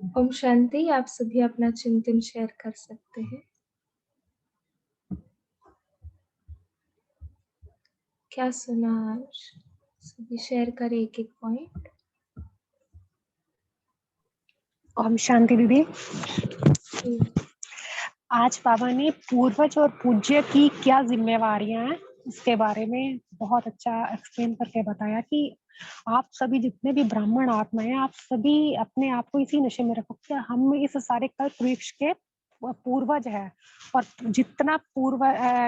ओम शांति। आप सभी अपना चिंतन शेयर कर सकते हैं। क्या सुना आज? सभी शेयर करें एक-एक पॉइंट। ओम शांति दीदी। जी। आज बाबा ने पूर्वज और पूज्य की क्या जिम्मेवारियां हैं इसके बारे में बहुत अच्छा एक्सप्लेन करके बताया कि आप सभी जितने भी ब्राह्मण आत्मा हैं, आप सभी अपने आप को इसी नशे में रखो कि हम इस सारे कल्प वृक्ष के पूर्वज हैं, और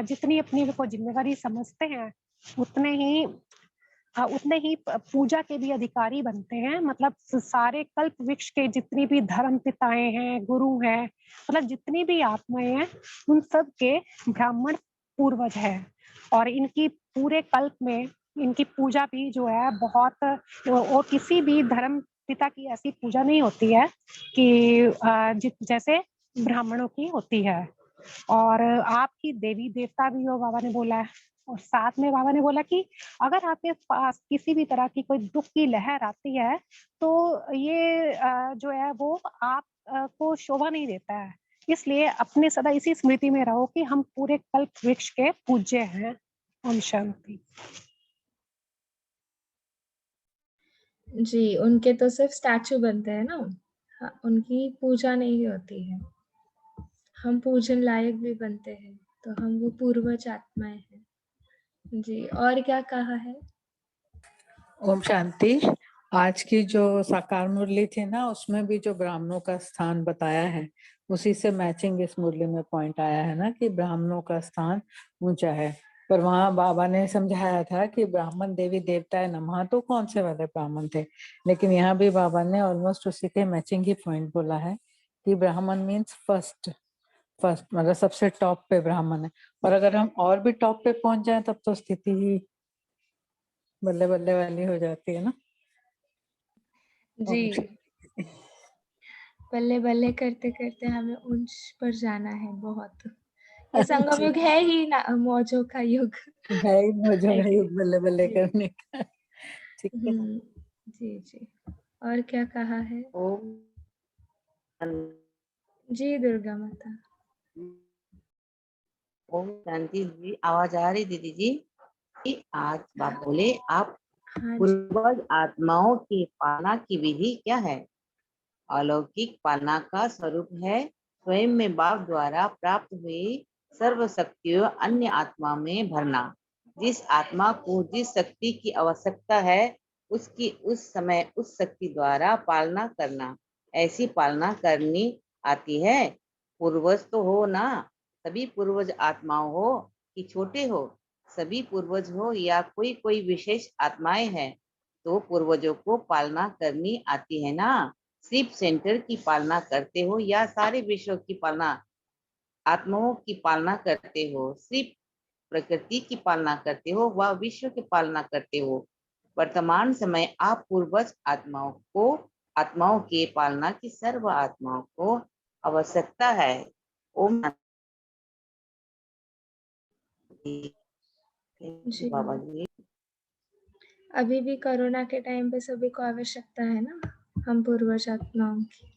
जितनी अपनी को जिम्मेवारी समझते हैं उतने ही पूजा के भी अधिकारी बनते हैं। मतलब सारे कल्प वृक्ष के जितनी भी धर्म पिताएं हैं, गुरु हैं, मतलब जितनी भी आत्माएं हैं, उन सब के ब्राह्मण पूर्वज है। और इनकी पूरे कल्प में इनकी पूजा भी जो है बहुत, और किसी भी धर्म पिता की ऐसी पूजा नहीं होती है कि जैसे ब्राह्मणों की होती है। और आपकी देवी देवता भी हो, बाबा ने बोला है। और साथ में बाबा ने बोला कि अगर आपके पास किसी भी तरह की कोई दुख की लहर आती है तो ये जो है वो आप को शोभा नहीं देता है। इसलिए अपने सदा इसी स्मृति में रहो कि हम पूरे कल्प वृक्ष के पूज्य हैं। ओम शांति। जी, उनके तो सिर्फ स्टैचू बनते हैं ना। हाँ, उनकी पूजा नहीं होती है। हम पूजन लायक भी बनते हैं, तो हम वो पूर्वज आत्माएं हैं। जी, और क्या कहा है? ओम शांति। आज की जो साकार मुरली थी ना, उसमें भी जो ब्राह्मणों का स्थान बताया है, उसी से मैचिंग इस मुरली में पॉइंट आया है ना कि ब्राह्मणों का स्थान ऊंचा है। पर वहां बाबा ने समझाया था कि ब्राह्मण देवी देवताएं नमः तो कौन से वाले ब्राह्मण थे, लेकिन यहाँ भी बाबा ने ऑलमोस्ट उसी के मैचिंग ही पॉइंट बोला है कि ब्राह्मण मीन्स फर्स्ट मतलब सबसे टॉप पे ब्राह्मण है। और अगर हम और भी टॉप पे पहुंच जाए तब तो स्थिति ही बल्ले बल्ले वाली हो जाती है ना। जी, बल्ले-बल्ले करते-करते हमें ऊंच पर जाना है बहुत। ये संगम युग है ही ना, मौजों का युग। है ही मौजों है का कि युग बल्ले बल्ले जी। करने का। ठीक है। जी, जी। और क्या कहा है? ओम जी, दुर्गा माता। ओम शांति जी। आवाज आ रही दीदी जी? कि आज बात बोले आप हाँ जी। पूर्वज आत्माओं की पालना की विधि क्या है? अलौकिक पालना का स्वरूप है स्वयं में बाप द्वारा प्राप्त हुई सर्व शक्तियों अन्य आत्मा में भरना। जिस आत्मा को जिस शक्ति की आवश्यकता है उसकी उस समय उस शक्ति द्वारा पालना करना। ऐसी पालना करनी आती है। पूर्वज तो हो ना, सभी पूर्वज आत्माओं हो कि छोटे हो, सभी पूर्वज हो या कोई कोई विशेष आत्माएं हैं, तो पूर्वजों को पालना करनी आती है ना। सिर्फ सेंटर की पालना करते हो या सारे विश्व की पालना, आत्माओं की पालना करते हो, सिर्फ प्रकृति की पालना करते हो व विश्व की पालना करते हो? वर्तमान समय आप पूर्वज आत्माओं के पालना की सर्व आत्माओं को आवश्यकता है। ओम जी। बाबा जी। अभी भी कोरोना के टाइम पे सभी को आवश्यकता है ना, हम पूर्वज आत्माओं की,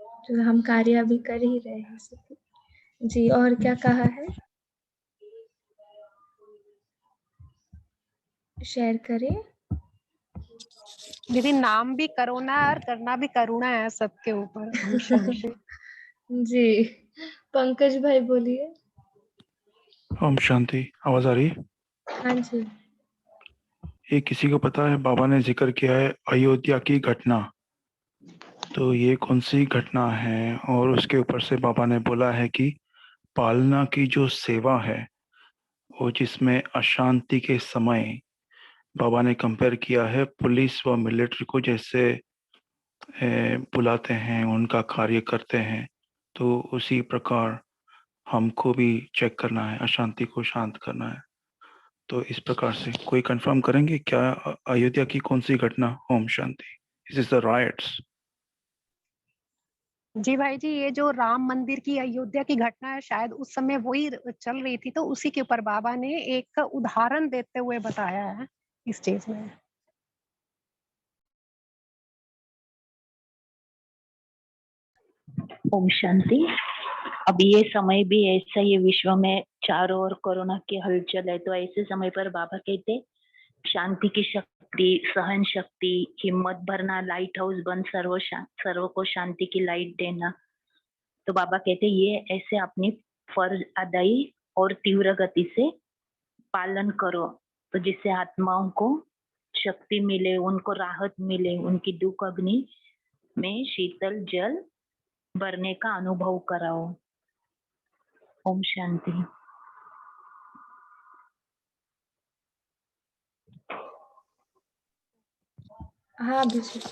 जो हम कार्य अभी कर ही रहे हैं सभी। जी, और क्या कहा है? शेयर करें। दीदी नाम भी करुणा है और करना भी करुणा है सबके ऊपर। ओम शांति। जी, पंकज भाई बोलिए। ओम शांति। आवाज आ रही है? हाँ जी। ये किसी को पता है? बाबा ने जिक्र किया है अयोध्या की घटना, तो ये कौन सी घटना है? और उसके ऊपर से बाबा ने बोला है कि पालना की जो सेवा है वो जिसमें अशांति के समय बाबा ने कंपेयर किया है पुलिस व मिलिट्री को, जैसे बुलाते हैं उनका कार्य करते हैं, तो उसी प्रकार हमको भी चेक करना है, अशांति को शांत करना है। तो इस प्रकार से कोई कंफर्म करेंगे क्या अयोध्या की कौन सी घटना? ओम शांति। Is is the rights? जी भाई जी, ये जो राम मंदिर की अयोध्या की घटना है, शायद उस समय वही चल रही थी, तो उसी के ऊपर बाबा ने एक उदाहरण देते हुए बताया है इस चीज में। ओम शांति। अब ये समय भी ऐसा, ये विश्व में चारों ओर कोरोना की हलचल है, तो ऐसे समय पर बाबा कहते शांति की शक्ति, सहन शक्ति, हिम्मत भरना, लाइट हाउस बन, सर्व को शांति की लाइट देना। तो बाबा कहते ये ऐसे अपनी फर्ज अदाई और तीव्र गति से पालन करो, तो जिससे आत्माओं को शक्ति मिले, उनको राहत मिले, उनकी दुख अग्नि में शीतल जल भरने का अनुभव कराओ। ओम शांति। हाँ अभिषेक।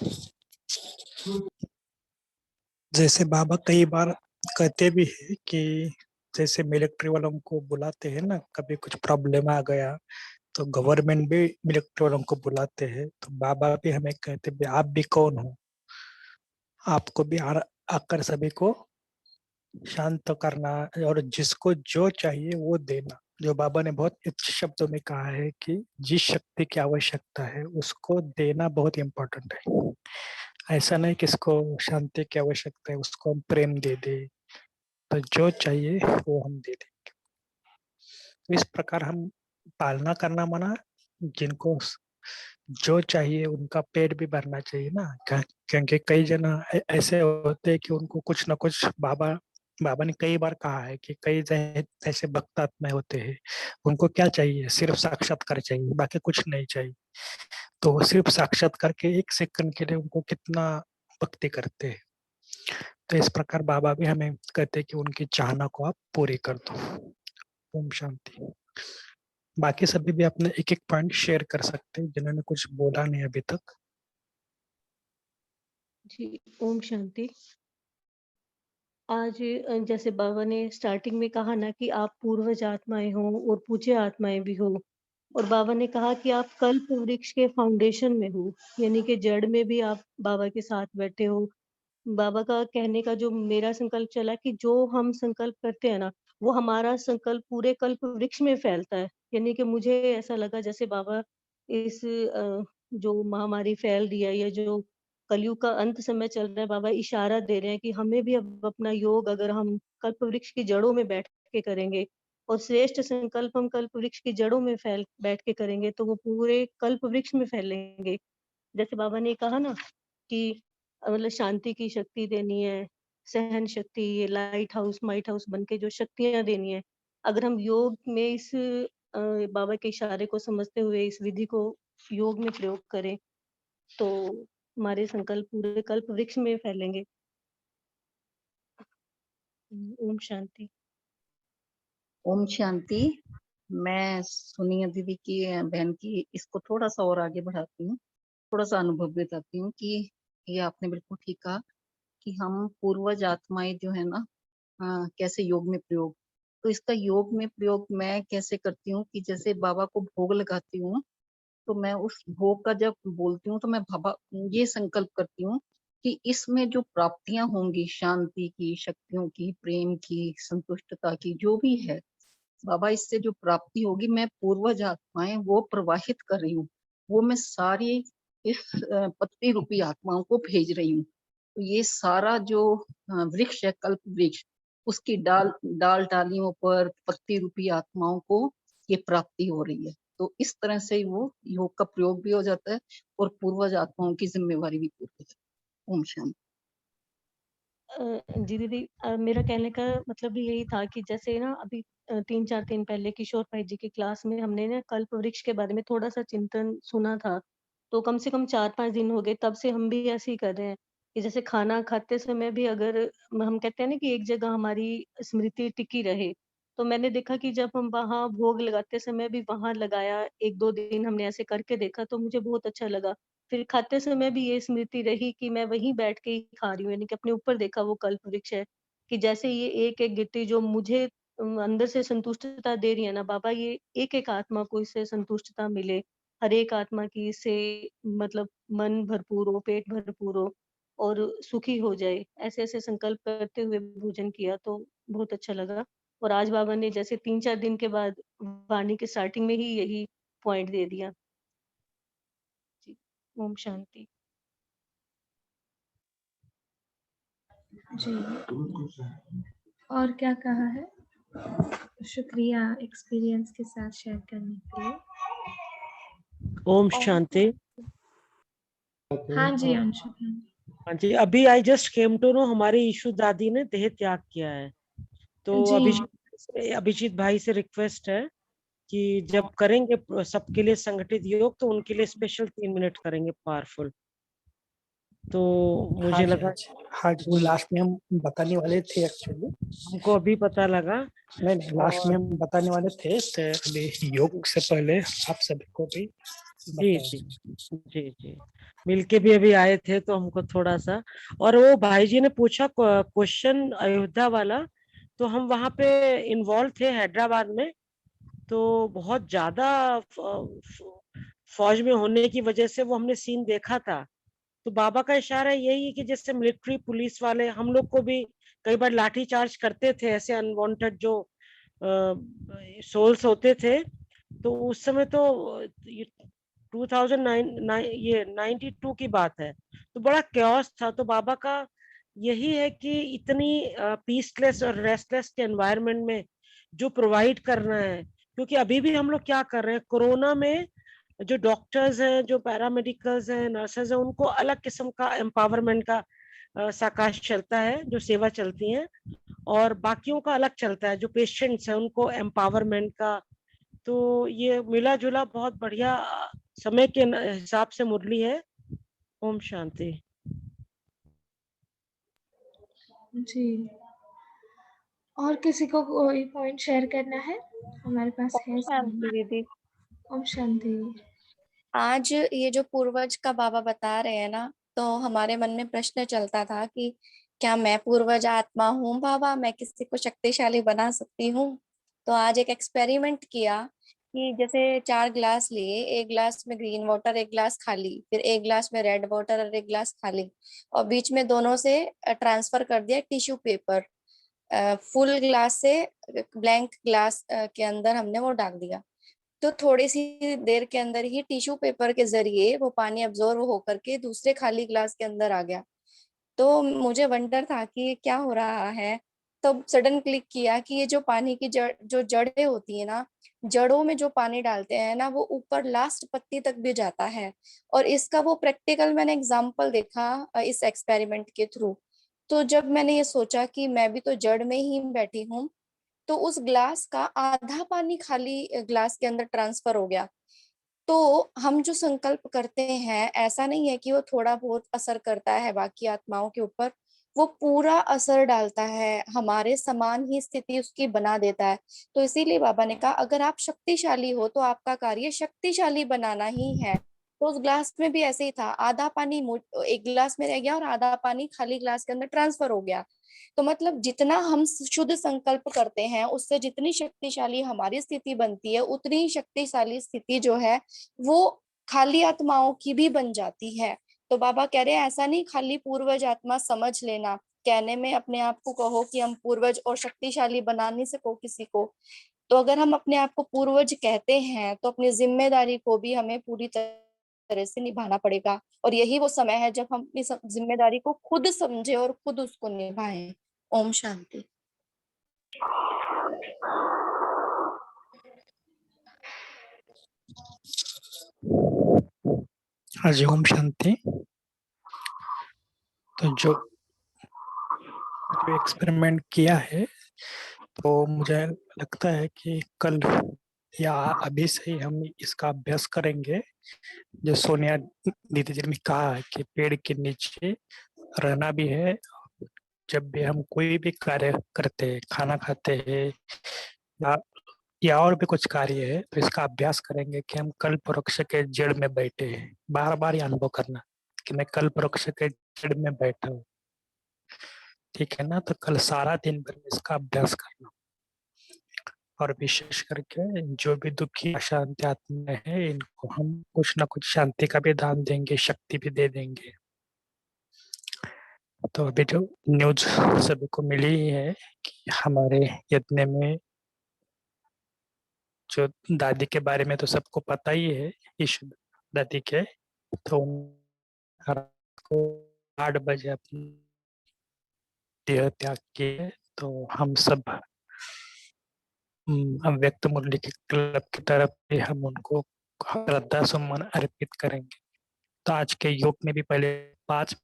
जैसे बाबा कई बार कहते भी है कि जैसे मिलिट्री वालों को बुलाते हैं ना, कभी कुछ प्रॉब्लम आ गया तो गवर्नमेंट भी मिलिट्री वालों को बुलाते हैं, तो बाबा भी हमें कहते भी आप भी कौन हो, आपको भी आकर सभी को शांत करना और जिसको जो चाहिए वो देना। जो बाबा ने बहुत अच्छे शब्दों में कहा है कि जिस शक्ति की आवश्यकता है उसको देना बहुत इम्पोर्टेंट है। ऐसा नहीं कि इसको शांति की आवश्यकता है उसको हम प्रेम दे दे, तो जो चाहिए वो हम दे देंगे। तो इस प्रकार हम पालना करना माना, जिनको जो चाहिए उनका पेट भी भरना चाहिए ना, क्योंकि कई जन ऐसे होते हैं कि उनको कुछ ना कुछ बाबा ने कई बार कहा है कि कई ऐसे भक्त आत्मा होते हैं, उनको क्या चाहिए, सिर्फ साक्षात्कार चाहिए, बाकी कुछ नहीं चाहिए। तो वो सिर्फ साक्षात्कार के एक सेकंड के लिए उनको कितना भक्ति करते हैं। तो इस प्रकार बाबा भी हमें कहते हैं कि उनकी चाहना को आप पूरी कर दो। ओम शांति। बाकी सभी भी अपने एक एक पॉइंट शेयर कर सकते हैं जिन्होंने कुछ बोला नहीं अभी तक। जी ओम शांति। आज जैसे बाबा ने स्टार्टिंग में कहा ना कि आप पूर्वज आत्माएं हो और पूज्य आत्माएं भी हो, और बाबा ने कहा कि आप कल्प वृक्ष के फाउंडेशन में हो, यानी कि जड़ में भी आप बाबा के साथ बैठे हो। बाबा का कहने का जो मेरा संकल्प चला कि जो हम संकल्प करते हैं ना, वो हमारा संकल्प पूरे कल्प वृक्ष में फैलता है। यानी कि मुझे ऐसा लगा जैसे बाबा इस जो महामारी फैल रही है या जो कलयुग का अंत समय चल रहा है, बाबा इशारा दे रहे हैं कि हमें भी अब अपना योग अगर हम कल्प वृक्ष की जड़ों में बैठ के करेंगे और श्रेष्ठ संकल्प हम कल्प वृक्ष की जड़ों में बैठ के करेंगे, तो वो पूरे कल्प वृक्ष में फैलेंगे। जैसे बाबा ने कहा ना कि मतलब शांति की शक्ति देनी है, सहन शक्ति, ये लाइट हाउस माइट हाउस बन के जो शक्तियां देनी है, अगर हम योग में इस बाबा के इशारे को समझते हुए इस विधि को योग में प्रयोग करें, तो हमारे संकल्प पूरे कल्प वृक्ष में फैलेंगे। ओम शांति। ओम शांति। मैं सुनिया दीदी की बहन की इसको थोड़ा सा और आगे बढ़ाती हूँ, थोड़ा सा अनुभव बताती हूँ कि ये आपने बिल्कुल ठीक कहा कि हम पूर्वज आत्माएं जो है ना, कैसे योग में प्रयोग। तो इसका योग में प्रयोग मैं कैसे करती हूँ कि जैसे बाबा को भोग लगाती हूँ, तो मैं उस भोग का जब बोलती हूँ तो मैं बाबा ये संकल्प करती हूँ कि इसमें जो प्राप्तियां होंगी, शांति की, शक्तियों की, प्रेम की, संतुष्टता की, जो भी है बाबा, इससे जो प्राप्ति होगी मैं पूर्वज आत्माएं वो प्रवाहित कर रही हूँ, वो मैं सारी इस पत्ती रूपी आत्माओं को भेज रही हूँ। तो ये सारा जो वृक्ष है, कल्प वृक्ष, उसकी डालियों पर पत्ती रूपी आत्माओं को ये प्राप्ति हो रही है। तो इस तरह से वो योग का प्रयोग भी हो जाता है और पूर्वज आत्माओं की जिम्मेवारी भी पूरी हो जाती है। ओम शांति। जी दीदी, मेरा कहने का मतलब भी यही था कि जैसे ना अभी 3-4 दिन पहले किशोर भाई जी की क्लास में हमने ना कल्प वृक्ष के बारे में थोड़ा सा चिंतन सुना था, तो कम से कम 4-5 दिन हो गए, तब से हम भी ऐसे ही कर रहे हैं कि जैसे खाना खाते समय भी अगर हम कहते हैं ना कि एक जगह हमारी स्मृति टिकी रहे, तो मैंने देखा कि जब हम वहाँ भोग लगाते समय भी वहां लगाया, 1-2 दिन हमने ऐसे करके देखा तो मुझे बहुत अच्छा लगा। फिर खाते समय भी ये स्मृति रही कि मैं वहीं बैठ के ही खा रही हूँ, यानी कि अपने ऊपर देखा वो कल्प वृक्ष है कि जैसे ये एक एक गिट्टी जो मुझे अंदर से संतुष्टता दे रही है ना बाबा, ये एक एक आत्मा को इससे संतुष्टता मिले, हर एक आत्मा की इससे मतलब मन भरपूर हो, पेट भरपूर हो और सुखी हो जाए, ऐसे ऐसे संकल्प करते हुए भोजन किया तो बहुत अच्छा लगा। और आज बाबा ने जैसे 3-4 दिन के बाद वाणी के स्टार्टिंग में ही यही पॉइंट दे दिया। ओम शांति। जी। और क्या कहा है? शुक्रिया एक्सपीरियंस के साथ शेयर करने के लिए। ओम शांति। हाँ जी अंशु। हाँ जी, अभी I just came to know हमारी ईशु दादी ने देह त्याग किया है। तो जी। अभिजीत भाई से रिक्वेस्ट है कि जब करेंगे सबके लिए संगठित योग तो उनके लिए स्पेशल 3 मिनट करेंगे पावरफुल। तो हाँ मुझे जी, लगा हाँ जी, हाँ जी, वो लास्ट में हम बताने वाले थे एक्चुअली। हमको अभी पता लगा। नहीं, लास्ट में हम बताने वाले थे तो अभी योग से पहले आप सभी को भी जी बताएं। जी जी, मिलके भी अभी आए थे तो हमको थोड़ा सा। और वो भाई जी ने पूछा क्वेश्चन अयोध्या वाला, तो हम वहाँ पे इन्वॉल्व थे हैदराबाद में। तो बहुत ज्यादा फौज में होने की वजह से वो हमने सीन देखा था। तो बाबा का इशारा यही है कि जैसे मिलिट्री पुलिस वाले हम लोग को भी कई बार लाठी चार्ज करते थे, ऐसे अनवांटेड जो सोल्स होते थे। तो उस समय तो 2009 ये 92 की बात है, तो बड़ा क्योस था। तो बाबा का यही है कि इतनी पीसलेस और रेस्टलेस के एनवायरनमेंट में जो प्रोवाइड करना है, क्योंकि अभी भी हम लोग क्या कर रहे हैं कोरोना में, जो डॉक्टर्स हैं, जो पैरामेडिकल्स हैं, नर्सेज हैं, उनको अलग किस्म का एम्पावरमेंट का साकाश चलता है, जो सेवा चलती है। और बाकियों का अलग चलता है, जो पेशेंट्स हैं उनको एम्पावरमेंट का। तो ये मिला जुला बहुत बढ़िया समय के हिसाब से मुरली है। ओम शांति। जी। और किसी को कोई पॉइंट शेयर करना है? हमारे पास है समय। दीदी, ओम शांति। आज ये जो पूर्वज का बाबा बता रहे हैं ना, तो हमारे मन में प्रश्न चलता था कि क्या मैं पूर्वज आत्मा हूँ बाबा, मैं किसी को शक्तिशाली बना सकती हूँ? तो आज एक एक्सपेरिमेंट किया कि जैसे 4 ग्लास लिए, एक ग्लास में ग्रीन वाटर, एक ग्लास खाली, फिर एक ग्लास में रेड वाटर और एक ग्लास खाली, और बीच में दोनों से ट्रांसफर कर दिया टिश्यू पेपर। फुल ग्लास से ब्लैंक ग्लास के अंदर हमने वो डाल दिया। तो थोड़ी सी देर के अंदर ही टिश्यू पेपर के जरिए वो पानी अब्जॉर्व होकर के दूसरे खाली ग्लास के अंदर आ गया। तो मुझे वंडर था कि ये क्या हो रहा है। तब सडन क्लिक किया कि ये जो पानी की जो जड़ें होती है ना, जड़ों में जो पानी डालते हैं ना, वो ऊपर लास्ट पत्ती तक भी जाता है। और इसका वो प्रैक्टिकल मैंने एग्जांपल देखा इस एक्सपेरिमेंट के थ्रू। तो जब मैंने ये सोचा कि मैं भी तो जड़ में ही बैठी हूँ, तो उस ग्लास का आधा पानी खाली ग्लास के अंदर ट्रांसफर हो गया। तो हम जो संकल्प करते हैं, ऐसा नहीं है कि वो थोड़ा बहुत असर करता है बाकी आत्माओं के ऊपर, वो पूरा असर डालता है, हमारे समान ही स्थिति उसकी बना देता है। तो इसीलिए बाबा ने कहा अगर आप शक्तिशाली हो तो आपका कार्य शक्तिशाली बनाना ही है। तो उस ग्लास में भी ऐसे ही था, आधा पानी एक ग्लास में रह गया और आधा पानी खाली ग्लास के अंदर ट्रांसफर हो गया। तो मतलब जितना हम शुद्ध संकल्प करते हैं, उससे जितनी शक्तिशाली हमारी स्थिति बनती है, उतनी ही शक्तिशाली स्थिति जो है वो खाली आत्माओं की भी बन जाती है। तो बाबा कह रहे हैं ऐसा नहीं खाली पूर्वज आत्मा समझ लेना, कहने में अपने आप को कहो कि हम पूर्वज और शक्तिशाली बना नहीं सको किसी को। तो अगर हम अपने आप को पूर्वज कहते हैं तो अपनी जिम्मेदारी को भी हमें पूरी तरह से निभाना पड़ेगा। और यही वो समय है जब हम अपनी जिम्मेदारी को खुद समझे और खुद उसको निभाएं। ओम शांति। हाँ जी, ओम शांति। तो जो एक्सपेरिमेंट किया है, तो मुझे लगता है कि कल या अभी से ही हम इसका अभ्यास करेंगे। जो सोनिया दीदी जी ने कहा है कि पेड़ के नीचे रहना भी है। जब भी हम कोई भी कार्य करते हैं, खाना खाते हैं या और भी कुछ कार्य है, तो इसका अभ्यास करेंगे कि हम कल्प वृक्ष के जड़ में बैठे हैं। बार बार ये अनुभव करना कि मैं कल्प वृक्ष के जड़ में बैठा हूँ। ठीक है ना? तो कल सारा दिन भर में इसका अभ्यास करना। और विशेष करके जो भी दुखी अशांति आत्मा है, इनको हम कुछ ना कुछ शांति का भी दान देंगे, शक्ति भी दे देंगे। तो अभी जो न्यूज सभी को मिली है कि हमारे यज्ञ में जो दादी के बारे में तो सबको पता ही है, ईशु दादी के। तो रात को 8 बजे अपनी देह त्याग किए, तो हम सब अव्यक्त मुरली के क्लब की तरफ से हम उनको श्रद्धा सुमन अर्पित करेंगे। तो आज के योग में भी पहले 5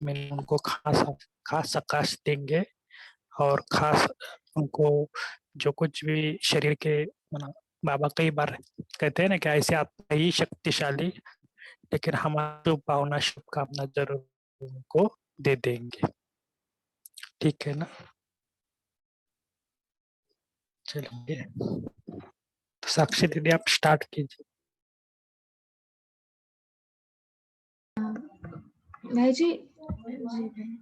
मिनट उनको खास आकाश देंगे और खास उनको जो कुछ भी शरीर के बाबा कई बार कहते हैं ना कि ऐसे आत्मा ही शक्तिशाली, लेकिन हमारी शुभ भावना शुभकामना जरूर उनको दे देंगे। ठीक है ना? चलिए, तो साक्षी दीदी आप स्टार्ट कीजिए। भाई जी भाई।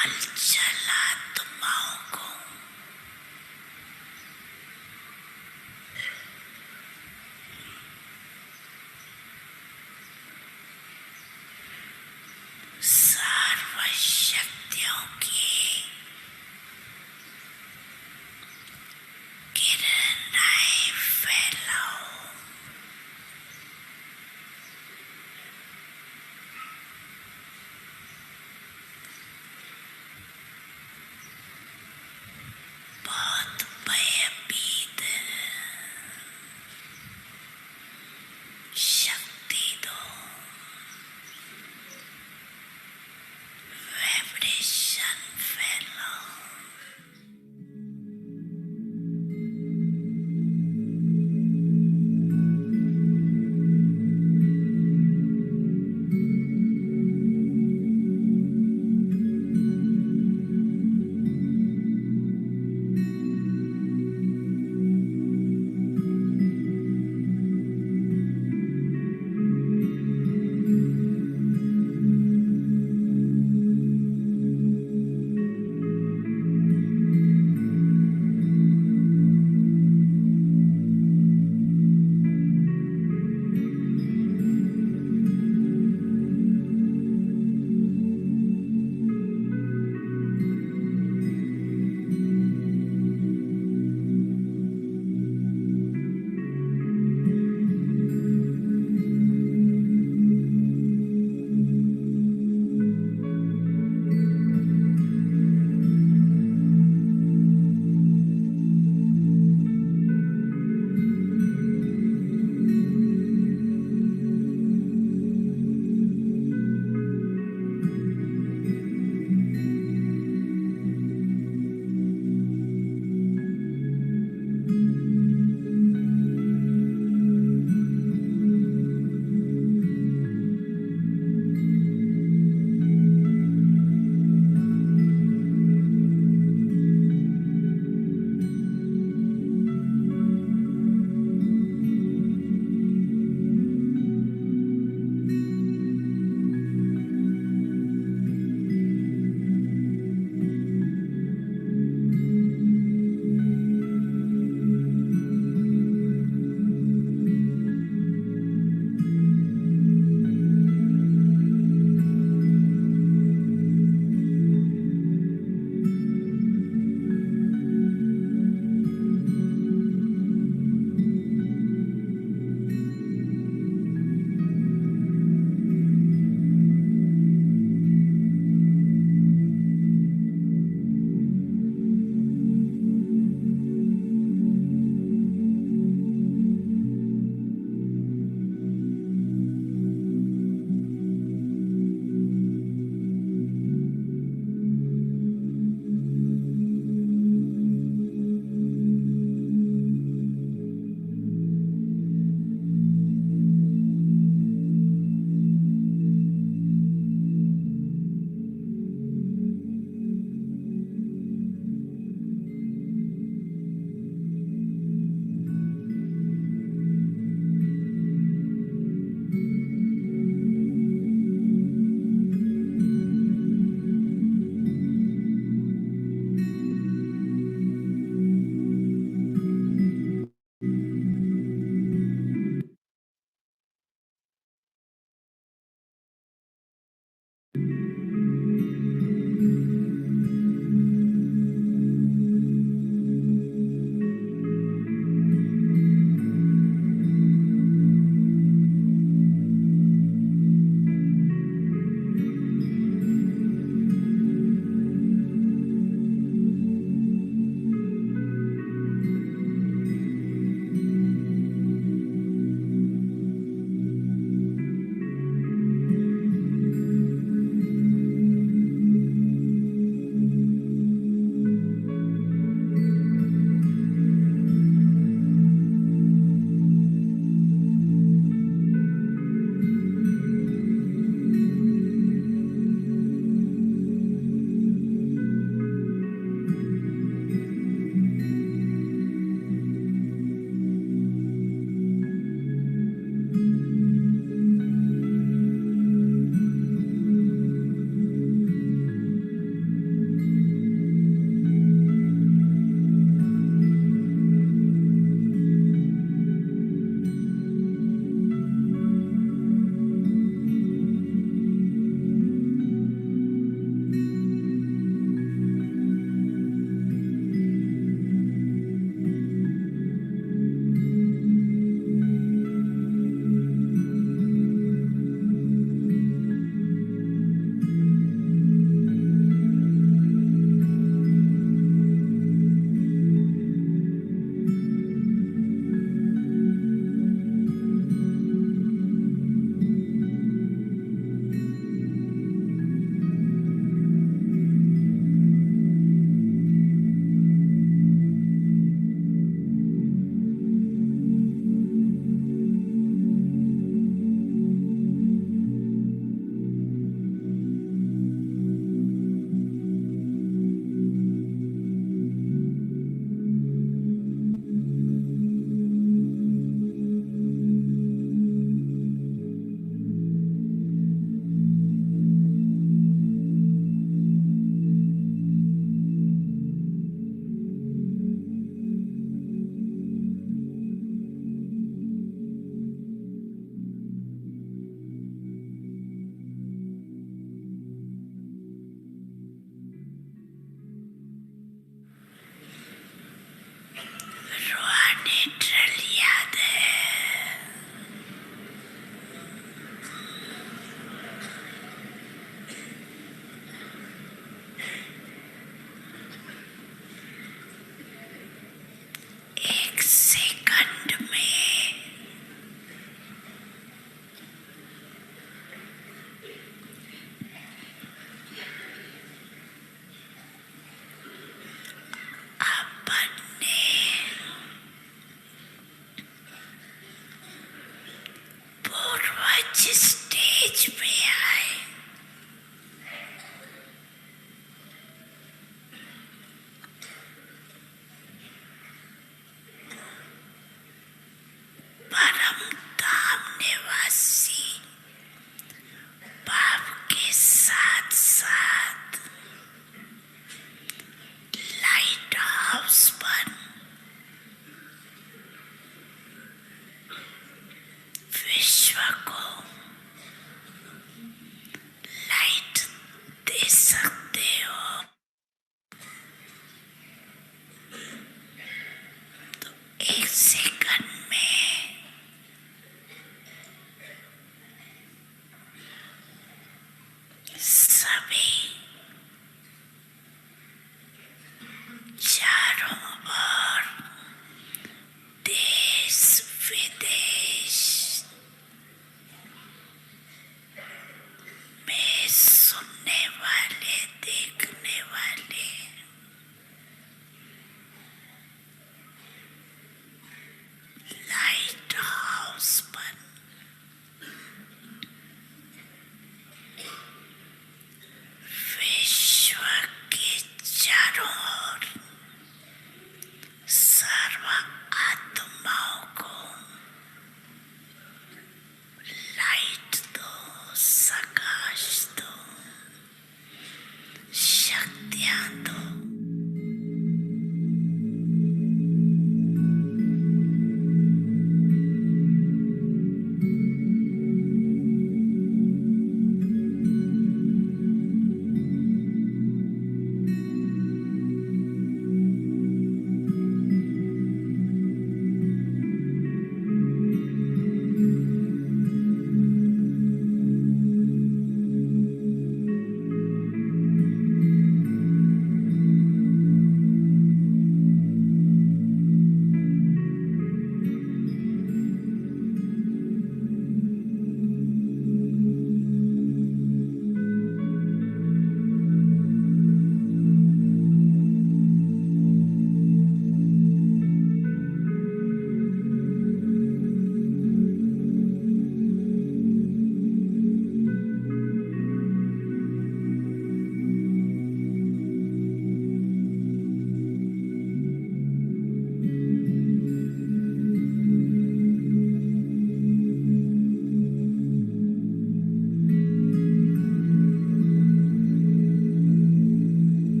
हलचल आत्माओं को सर्वशक्तियों की किरणें फैलाओ।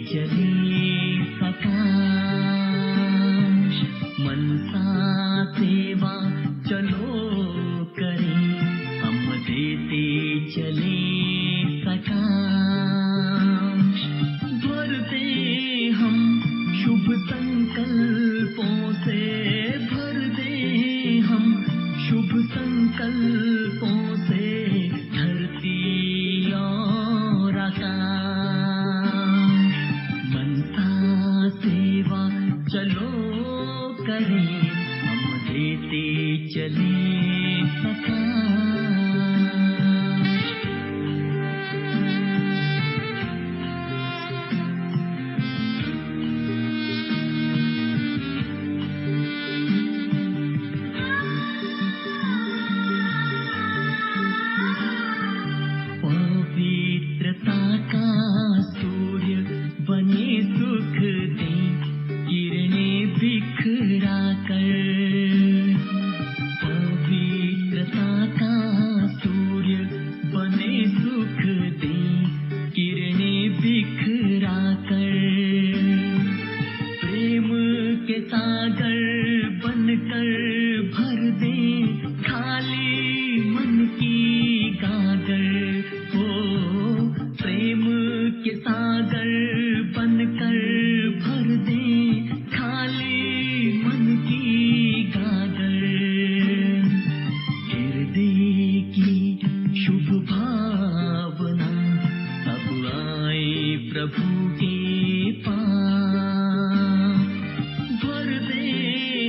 चले सकाश, मनसा सेवा चलो करें, हम देते चले सकाश, भरते हम शुभ संकल्पों से, भरते हम शुभ संकल्पों से धरती और आकाश, मनसा सेवा चलो करें, हम देते चले सकाश। पवित्रता का सूर्य बने सुख दे, किरणें बिखरा कर, पवित्रता का सूर्य बने सुख दे, किरणें बिखरा कर, प्रेम के सागर बनकर भर दे खाली मन की गागर, हो प्रेम के सागर बनकर भर दे खाली मन की गागर, हृदय की शुभ भावना सब आए प्रभु के पास, भर दे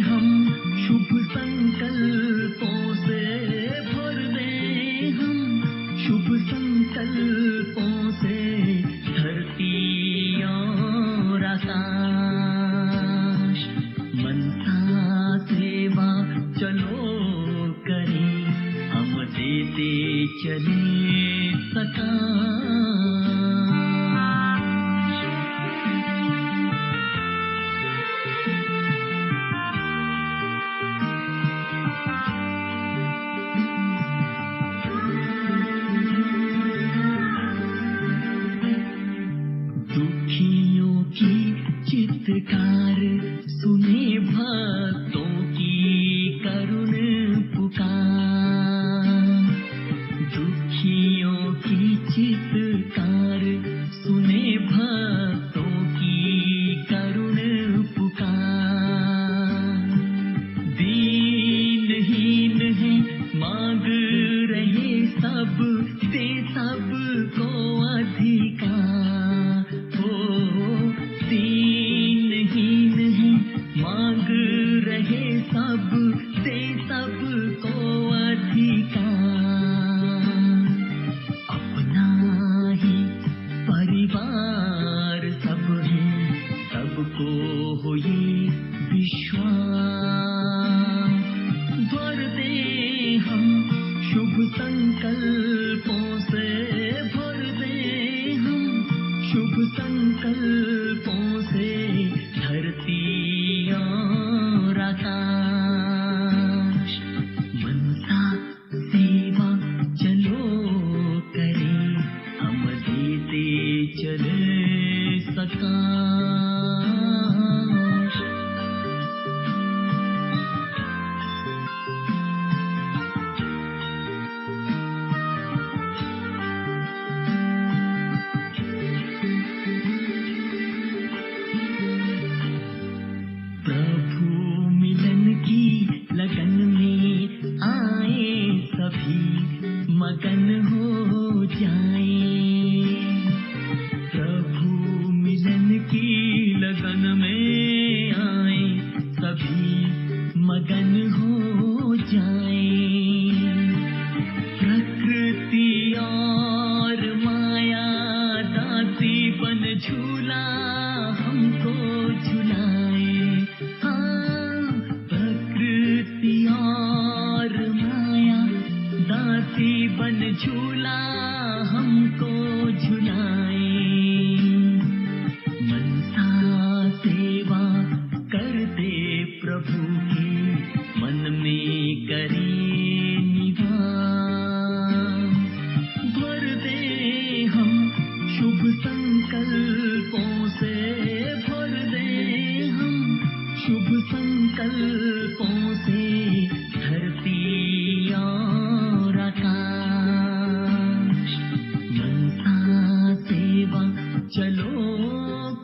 हम शुभ संकल्पों से, भर दे हम शुभ संकल्पों से धरती और आकाश, मनसा सेवा चलो करें, हम देते चले सकाश। दुखियों की चित्कार सुने भक्तों की करुण पुकार, दुखियों की चित्कार सुने भक्तों की करुण पुकार, दीनहीन है मांग रहे सब, दे सबको अधिकार, हो दीनहीन है मांग रहे सब, दे सबको अधिकार, अपना ही परिवार सब है, सबको हो ये विश्वास, भर दे हम शुभ संकल्पों से, भर दे हम शुभ संकल्पों से धरती और आकाश, मनसा सेवा चलो करें, हम देते चले सकाश। प्रभु मिलन की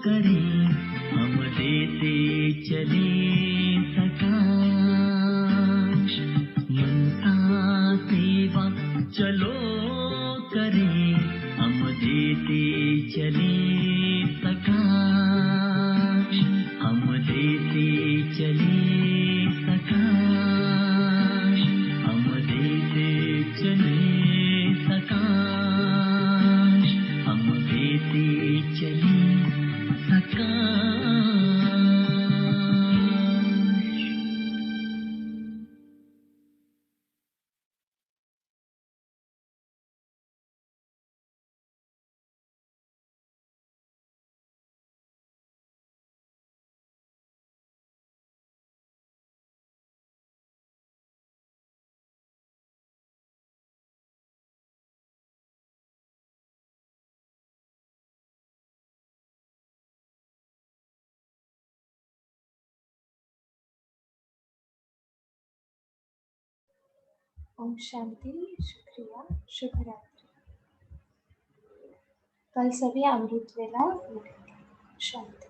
करें हम देते चले सकाश मनसा सेवा चलो करें हम देते चले सकाश हम देते चले सकाश हम देते चले सकाश हम देते चले सकाश। ओम शांति, शुक्रिया, शुभ रात्रि। कल सभी अमृत वेला मिलेंगे। शांति।